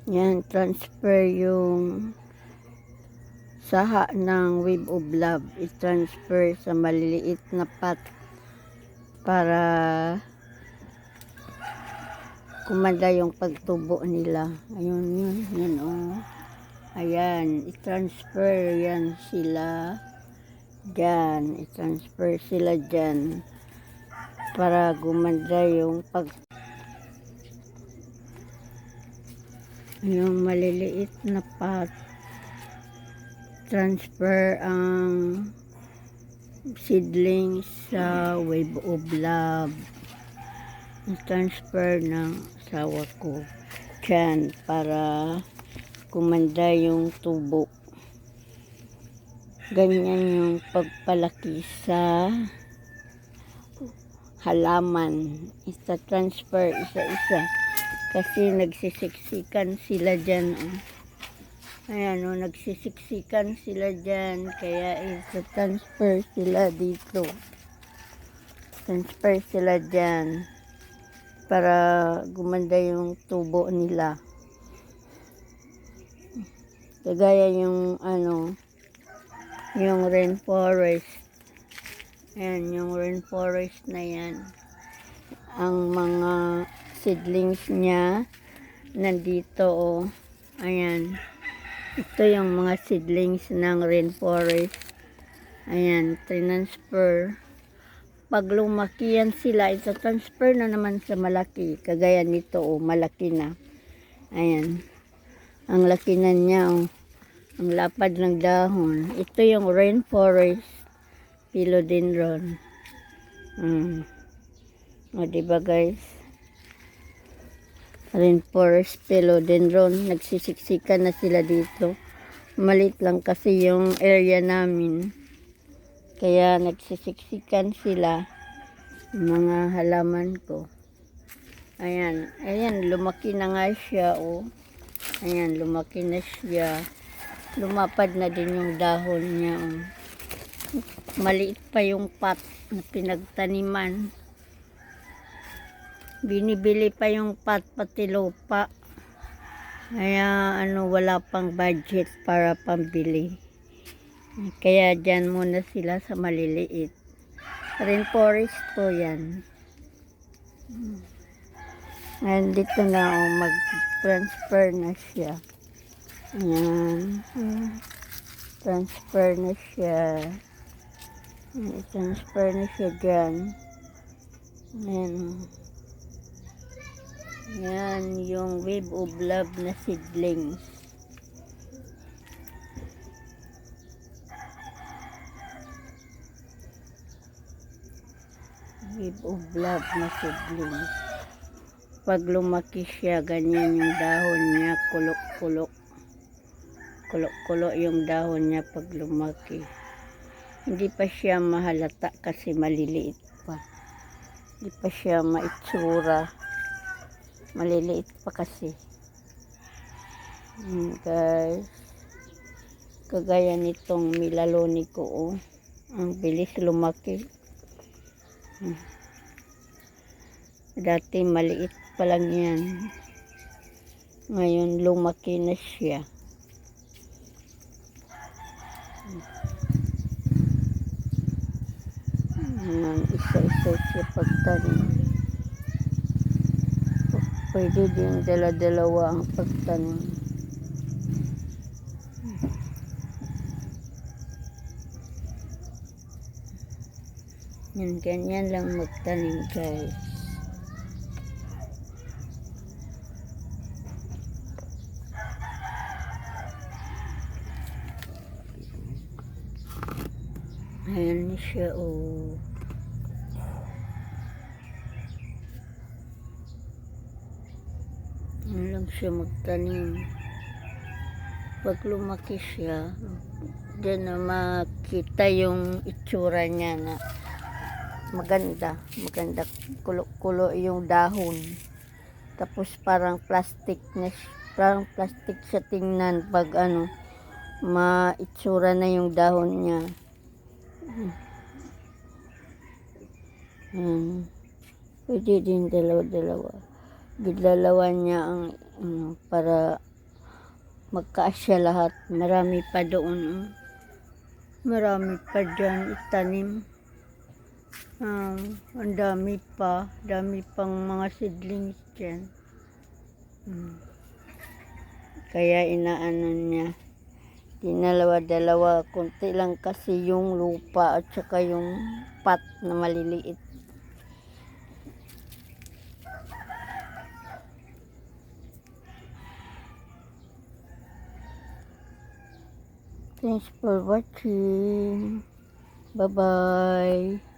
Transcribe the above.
Yan, transfer yung saha ng Wave of Love. I-transfer sa maliliit na pot para kumanda yung pagtubo nila. Ayun, yun, oh. Ayan, i-transfer yan sila dyan. I-transfer sila dyan para gumanda yung yung maliliit na pot. Transfer ang seedlings sa Wave of Love. I-transfer ng asawa ko dyan para kumanda yung tubo. Ganyan yung pagpalaki sa halaman. Isa-transfer isa-isa kasi nagsisiksikan sila dyan. Ayan, nagsisiksikan sila dyan kaya isa-transfer sila dito. Transfer sila dyan para gumanda yung tubo nila. Kagaya yung yung rainforest. Ayan, yung rainforest na yan. Ang mga seedlings niya nandito, oh. Ayan. Ito yung mga seedlings ng rainforest. Ayan, transfer. Pag lumaki yan sila, ita-transfer na naman sa malaki. Kagaya nito, oh, malaki na. Ayan. Ang laki na niya, oh. Ang lapad ng dahon. Ito yung rainforest philodendron. O, diba guys? Rainforest philodendron. Nagsisiksikan na sila dito. Malit lang kasi yung area namin. Kaya nagsisiksikan sila. Mga halaman ko. Ayan. Ayan, lumaki na nga siya, oh. Ayan, lumaki na siya. Lumapad na din yung dahon niya, oh. Maliit pa yung pot na pinagtaniman. Binibili pa yung pot pati lupa. Kaya wala pang budget para pambili. Kaya dyan muna sila sa maliliit. Rainforest po yan. And dito na, oh, mag-transfer na siya. Ayan. Transfer na siya. I-transfer na siya dyan. Ayan. Yan yung Wave of Love na seedlings. Wave of Love na seedlings. Pag lumaki siya, ganyan yung dahon niya, kulok-kulok. Kulok-kulok yung dahon niya pag lumaki. Hindi pa siya mahalata kasi maliliit pa. Hindi pa siya maitsura. Maliliit pa kasi. Guys. Kagaya nitong milaloni ko, oh. Ang bilis lumaki. Dati maliit pa lang yan. Ngayon lumaki na siya. Isa-isa siya pagtanim. Pwede din dala-dalawa ang pagtanim. Yan, ganyan lang magtanim, guys. Ayan siya, oh. Ayan lang siya magtanim. Pag lumaki siya, dyan na makita yung itsura niya na maganda. Maganda. Kulo-kulo yung dahon. Tapos parang plastic na, parang plastic siya tingnan pag maitsura na yung dahon niya. Pwede din dalawa-dalawa. Gidlalawan niya ang para magkaasya lahat. Marami pa doon. Oh. Marami pa dyan itanim. Ang dami pa. Dami pang mga seedlings dyan. Kaya inaano niya. Dinalawa-dalawa. Kunti lang kasi yung lupa at saka yung pot na maliliit. Thanks for watching. Bye-bye.